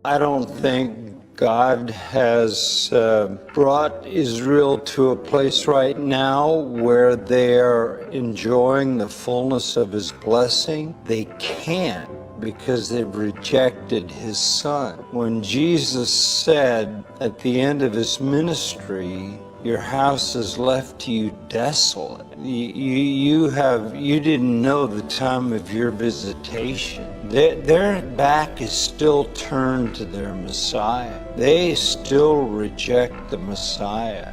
I don't think God has brought Israel to a place right now where they are enjoying the fullness of His blessing. They can't, because they've rejected His Son. When Jesus said at the end of His ministry, "Your house is left to you desolate," you didn't know the time of your visitation. Their back is still turned to their Messiah. They still reject the Messiah.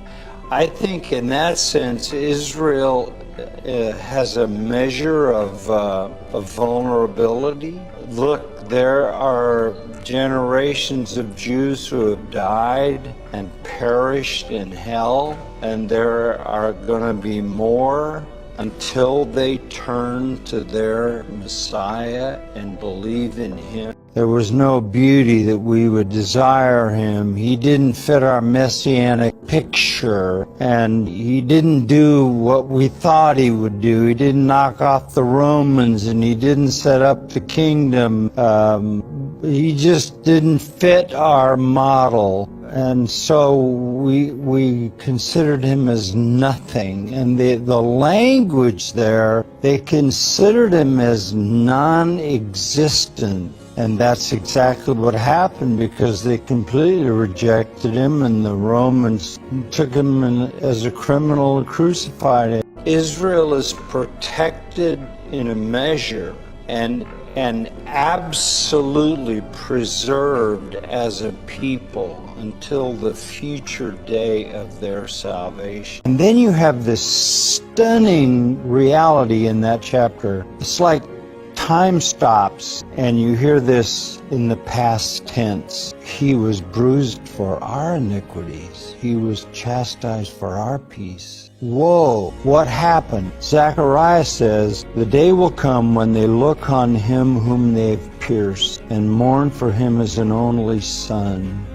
I think in that sense, Israel has a measure of vulnerability. Look, there are generations of Jews who have died and perished in hell, and there are going to be more until they turn to their Messiah and believe in Him. There was no beauty that we would desire Him. He didn't fit our messianic picture, and He didn't do what we thought He would do. He didn't knock off the Romans, and He didn't set up the kingdom. He just didn't fit our model. And so we considered Him as nothing. And the language there, they considered Him as non-existent. And that's exactly what happened, because they completely rejected Him, and the Romans took Him as a criminal and crucified Him. Israel is protected in a measure and absolutely preserved as a people until the future day of their salvation. And then you have this stunning reality in that chapter. It's like time stops, and you hear this in the past tense. He was bruised for our iniquities. He was chastised for our peace. Whoa, what happened? Zechariah says, "The day will come when they look on Him whom they've pierced and mourn for Him as an only son."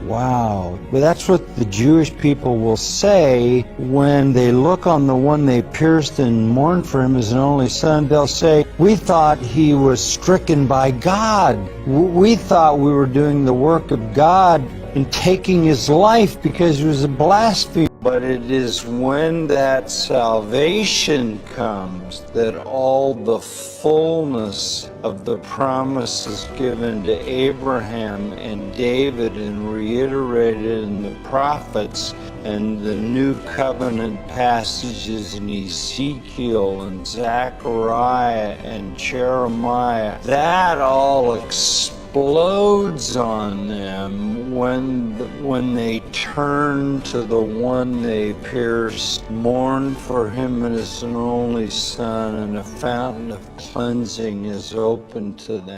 Wow. But that's what the Jewish people will say when they look on the one they pierced and mourn for Him as an only son. They'll say, "We thought He was stricken by God. We thought we were doing the work of God in taking His life because He was a blasphemer." But it is when that salvation comes that all the fullness of the promises given to Abraham and David and reiterated in the prophets and the new covenant passages in Ezekiel and Zechariah and Jeremiah, that all explodes on them when they turn to the one they pierced, mourn for Him as an only son, and a fountain of cleansing is open to them.